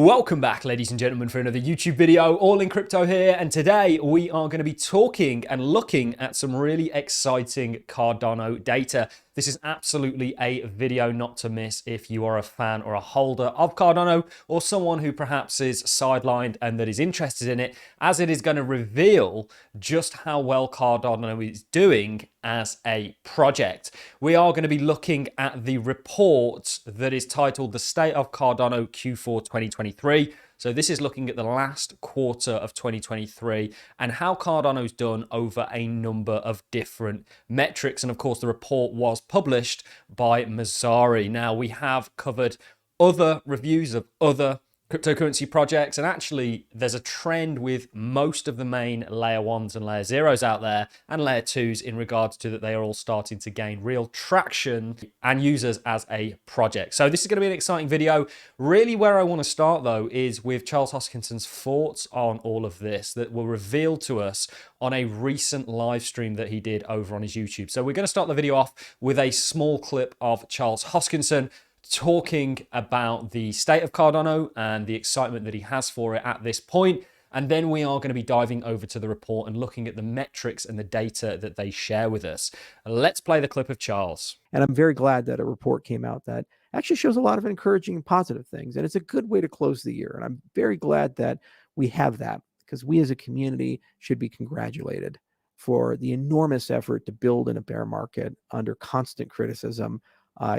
Welcome back, ladies and gentlemen, for another YouTube video. Allincrypto here, and today we are going to be talking and looking at some really exciting Cardano data. This is absolutely a video not to miss if you are a fan or a holder of Cardano, or someone who perhaps is sidelined and that is interested in it, as it is going to reveal just how well Cardano is doing as a project. We are going to be looking at the report that is titled The State of Cardano Q4 2023. So this is looking at the last quarter of 2023 and how Cardano's done over a number of different metrics. And of course, the report was published by Messari. Now, we have covered other reviews of other cryptocurrency projects, and actually there's a trend with most of the main layer ones and layer zeros out there and layer twos in regards to that they are all starting to gain real traction and users as a project. So this is going to be an exciting video. Really where I want to start though is with Charles Hoskinson's thoughts on all of this that were revealed to us on a recent live stream that he did over on his YouTube. So we're going to start the video off with a small clip of Charles Hoskinson talking about the state of Cardano and the excitement that he has for it at this point. And then we are going to be diving over to the report and looking at the metrics and the data that they share with us. Let's play the clip of Charles. And I'm very glad that a report came out that actually shows a lot of encouraging and positive things. And it's a good way to close the year. And I'm very glad that we have that, because we as a community should be congratulated for the enormous effort to build in a bear market under constant criticism,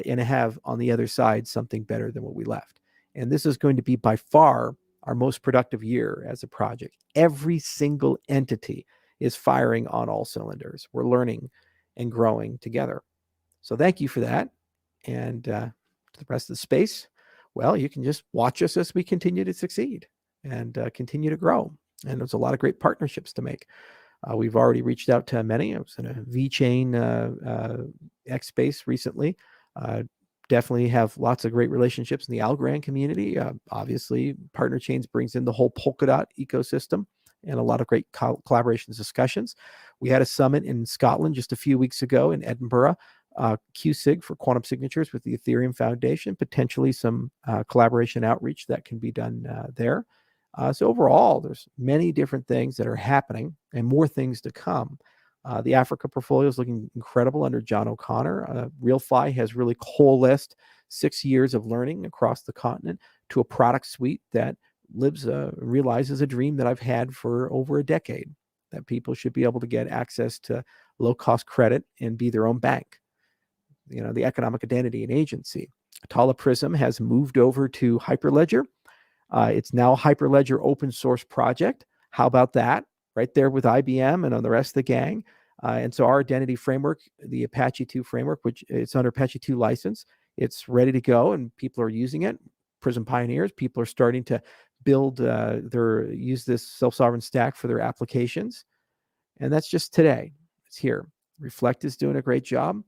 and have on the other side something better than what we left. And this is going to be by far our most productive year as a project. Every single entity is firing on all cylinders. We're learning and growing together. So thank you for that. And to the rest of the space, well, you can just watch us as we continue to succeed and continue to grow. And there's a lot of great partnerships to make. We've already reached out to many. I was in a VeChain X space recently. Definitely have lots of great relationships in the Algorand community. Obviously, Partner Chains brings in the whole Polkadot ecosystem and a lot of great collaborations, discussions. We had a summit in Scotland just a few weeks ago in Edinburgh, QSIG for quantum signatures with the Ethereum Foundation, potentially some collaboration outreach that can be done there. So overall, there's many different things that are happening and more things to come. The Africa portfolio is looking incredible under John O'Connor. RealFi has really coalesced 6 years of learning across the continent to a product suite that realizes a dream that I've had for over a decade, that people should be able to get access to low-cost credit and be their own bank. You know, the economic identity and agency. Atala Prism has moved over to Hyperledger. It's now a Hyperledger open source project. How about that? Right there with IBM and on the rest of the gang. And so our identity framework, the Apache 2 framework, which it's under Apache 2 license, it's ready to go and people are using it. Prism pioneers, people are starting to build use this self-sovereign stack for their applications. And that's just today. It's here. Reflect is doing a great job.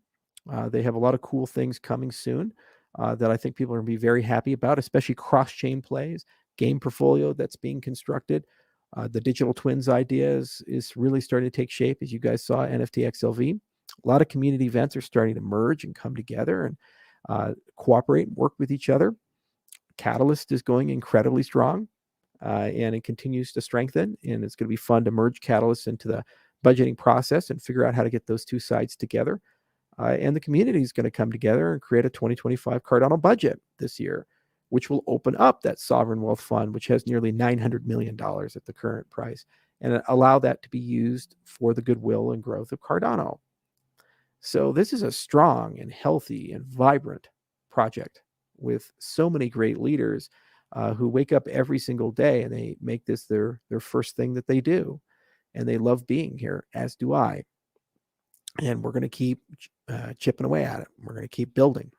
They have a lot of cool things coming soon that I think people are going to be very happy about, especially cross-chain plays, game portfolio that's being constructed. The digital twins idea is really starting to take shape, as you guys saw NFT XLV. A lot of community events are starting to merge and come together and cooperate and work with each other. Catalyst is going incredibly strong and it continues to strengthen. And it's going to be fun to merge Catalyst into the budgeting process and figure out how to get those two sides together. And the community is going to come together and create a 2025 Cardano budget this year, which will open up that sovereign wealth fund, which has nearly $900 million at the current price, and allow that to be used for the goodwill and growth of Cardano. So this is a strong and healthy and vibrant project with so many great leaders who wake up every single day and they make this their first thing that they do. And they love being here, as do I. And we're going to keep chipping away at it. We're going to keep building.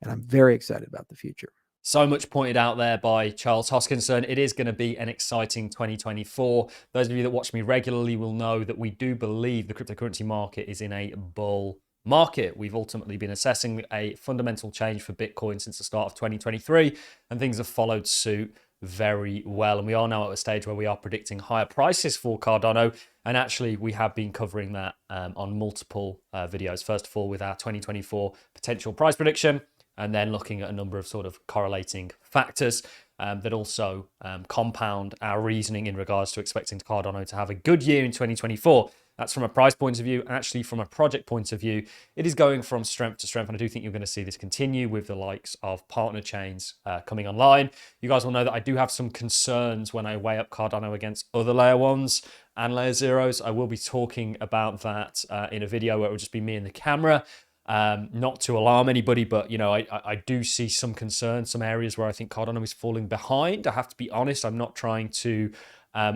And I'm very excited about the future. So much pointed out there by Charles Hoskinson. It is going to be an exciting 2024. Those of you that watch me regularly will know that we do believe the cryptocurrency market is in a bull market. We've ultimately been assessing a fundamental change for Bitcoin since the start of 2023, and things have followed suit very well. And we are now at a stage where we are predicting higher prices for Cardano. And actually, we have been covering that on multiple videos. First of all, with our 2024 potential price prediction, and then looking at a number of sort of correlating factors. that also compound our reasoning in regards to expecting Cardano to have a good year in 2024. That's from a price point of view. Actually, from a project point of view, it is going from strength to strength. And I do think you're going to see this continue with the likes of partner chains coming online. You guys will know that I do have some concerns when I weigh up Cardano against other layer ones and layer zeros. I will be talking about that in a video where it will just be me and the camera. Not to alarm anybody, but I do see some concerns, some areas where I think Cardano is falling behind. I have to be honest. I'm not trying to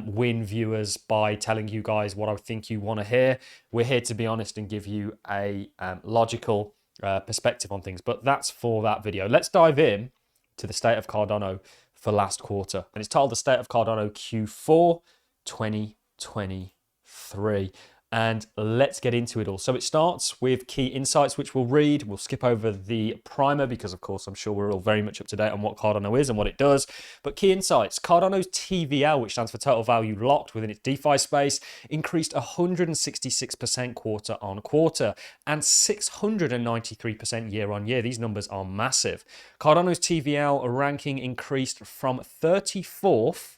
win viewers by telling you guys what I think you want to hear. We're here to be honest and give you a logical perspective on things, but that's for that video. Let's dive in to the state of Cardano for last quarter, and it's titled the State of Cardano Q4 2023. And let's get into it all. So it starts with key insights, which we'll read. We'll skip over the primer because, of course, I'm sure we're all very much up to date on what Cardano is and what it does. But key insights, Cardano's TVL, which stands for total value locked within its DeFi space, increased 166% quarter on quarter and 693% year on year. These numbers are massive. Cardano's TVL ranking increased from 34th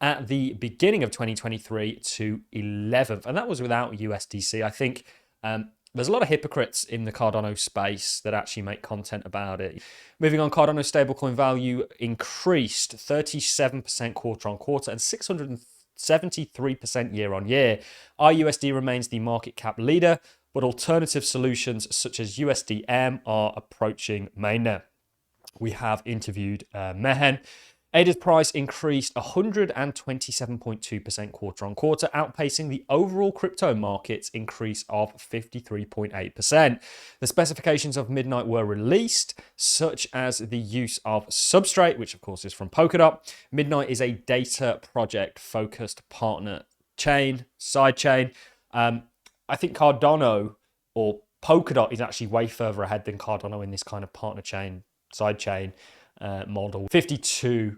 at the beginning of 2023 to 11th, and that was without USDC. I think there's a lot of hypocrites in the Cardano space that actually make content about it. Moving on, Cardano stablecoin value increased 37% quarter on quarter and 673% year on year. IUSD remains the market cap leader, but alternative solutions such as USDM are approaching mainnet. We have interviewed Mehen. ADA's price increased 127.2% quarter on quarter, outpacing the overall crypto market's increase of 53.8%. The specifications of Midnight were released, such as the use of Substrate, which of course is from Polkadot. Midnight is a data project-focused partner chain, sidechain. I think Cardano or Polkadot is actually way further ahead than Cardano in this kind of partner chain, sidechain model. 52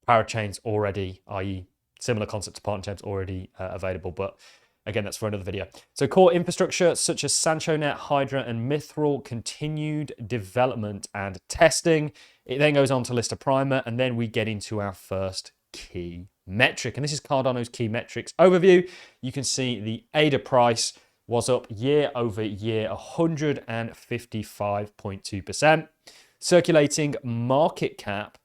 parachains already, i.e. similar concept to partner chains already available, but again, that's for another video. So core infrastructure such as SanchoNet, Hydra, and Mithril continued development and testing. It then goes on to list a primer, and then we get into our first key metric. And this is Cardano's key metrics overview. You can see the ADA price was up year over year, 155.2%. Circulating market cap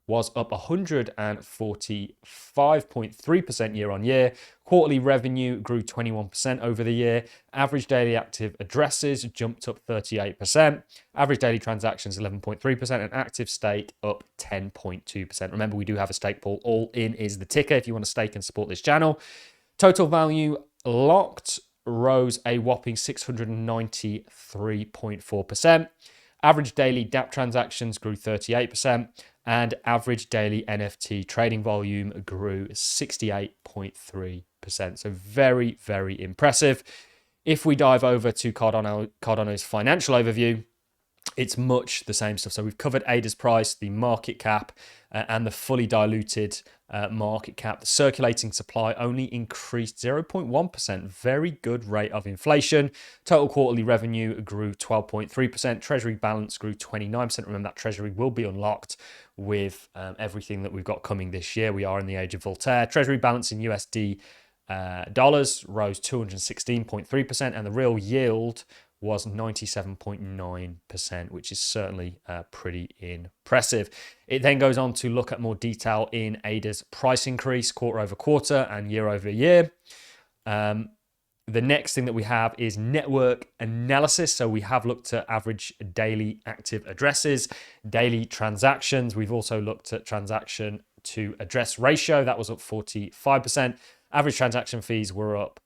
was up 145.3% year on year. Quarterly revenue grew 21% over the year. Average daily active addresses jumped up 38%. Average daily transactions 11.3%, and active stake up 10.2%. Remember, we do have a stake pool. ALLIN is the ticker if you want to stake and support this channel. Total value locked rose a whopping 693.4%. Average daily dApp transactions grew 38%, and average daily NFT trading volume grew 68.3%. So very, very impressive. If we dive over to Cardano's financial overview, it's much the same stuff. So we've covered ADA's price, the market cap, and the fully diluted market cap. The circulating supply only increased 0.1%. Very good rate of inflation. Total quarterly revenue grew 12.3%. Treasury balance grew 29%. Remember, that treasury will be unlocked with everything that we've got coming this year. We are in the age of Voltaire. Treasury balance in USD dollars rose 216.3%, and the real yield was 97.9%, which is certainly pretty impressive. It then goes on to look at more detail in ADA's price increase quarter over quarter and year over year. The next thing that we have is network analysis. So we have looked at average daily active addresses, daily transactions. We've also looked at transaction to address ratio. That was up 45%. Average transaction fees were up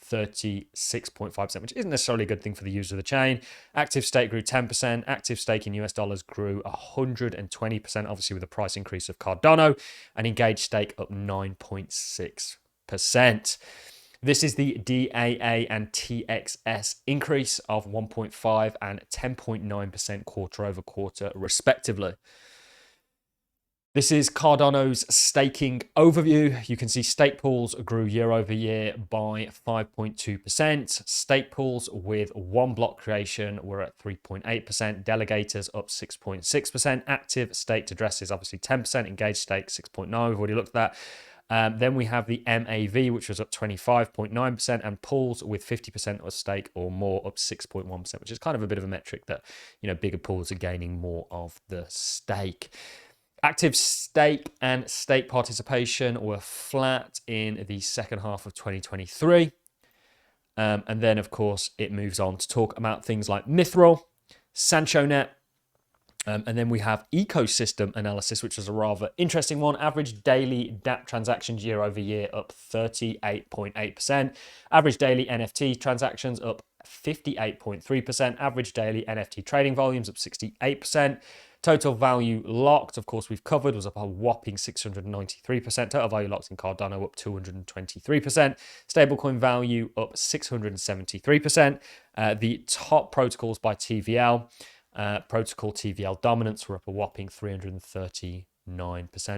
36.5%, which isn't necessarily a good thing for the user of the chain. Active stake grew 10%. Active stake in US dollars grew 120%, obviously with the price increase of Cardano, and engaged stake up 9.6%. This is the DAA and TXS increase of 1.5 and 10.9% quarter over quarter, respectively. This is Cardano's staking overview. You can see stake pools grew year over year by 5.2%. Stake pools with one block creation were at 3.8%. Delegators up 6.6%. Active staked addresses obviously 10%. Engaged stake 6.9%. We've already looked at that. Then we have the MAV, which was up 25.9%, and pools with 50% of stake or more up 6.1%, which is kind of a bit of a metric that, you know, bigger pools are gaining more of the stake. Active stake and stake participation were flat in the second half of 2023. And then, of course, it moves on to talk about things like Mithril, SanchoNet, and then we have ecosystem analysis, which is a rather interesting one. Average daily DApp transactions year over year up 38.8%. Average daily NFT transactions up 58.3%. Average daily NFT trading volumes up 68%. Total value locked, of course, we've covered, was up a whopping 693%. Total value locked in Cardano up 223%. Stablecoin value up 673%. The top protocols by TVL, protocol TVL dominance were up a whopping 339%.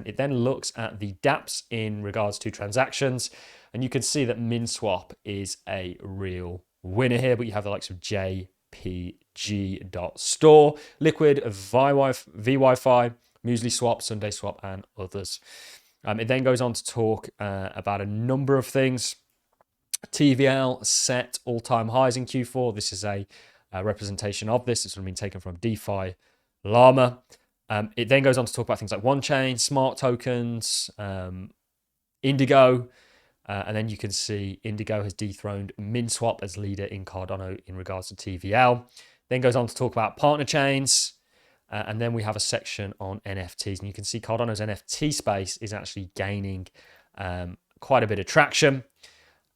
It then looks at the dApps in regards to transactions, and you can see that MinSwap is a real winner here, but you have the likes of JPG.store, Liquid, VYFi, Muesli Swap, Sunday Swap, and others. It then goes on to talk about a number of things. TVL set all-time highs in Q4. This is a representation of this. It's been taken from DeFi Llama. It then goes on to talk about things like OneChain, smart tokens, Indigo, and then you can see Indigo has dethroned MinSwap as leader in Cardano in regards to TVL. Then goes on to talk about partner chains, and then we have a section on NFTs, and you can see Cardano's NFT space is actually gaining quite a bit of traction.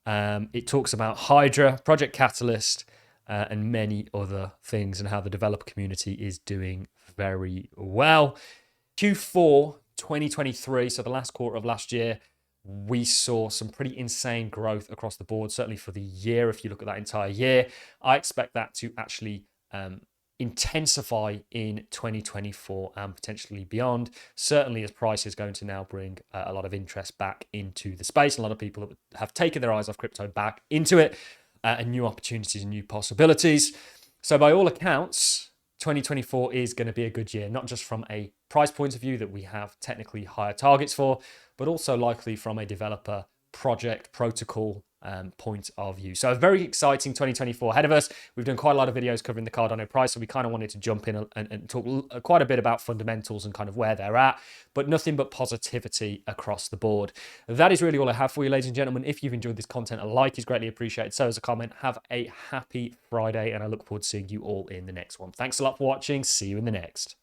It talks about Hydra, Project Catalyst, and many other things, and how the developer community is doing very well. Q4 2023, so the last quarter of last year, we saw some pretty insane growth across the board, certainly for the year. If you look at that entire year, I expect that to actually intensify in 2024 and potentially beyond. Certainly as price is going to now bring a lot of interest back into the space. A lot of people have taken their eyes off crypto back into it, and new opportunities and new possibilities. So by all accounts, 2024 is going to be a good year, not just from a price point of view that we have technically higher targets for, but also likely from a developer project protocol point of view. So a very exciting 2024 ahead of us. We've done quite a lot of videos covering the Cardano price, so we kind of wanted to jump in and talk quite a bit about fundamentals and kind of where they're at, but nothing but positivity across the board. That is really all I have for you, ladies and gentlemen. If you've enjoyed this content, a like is greatly appreciated. So is a comment. Have a happy Friday, and I look forward to seeing you all in the next one. Thanks a lot for watching. See you in the next.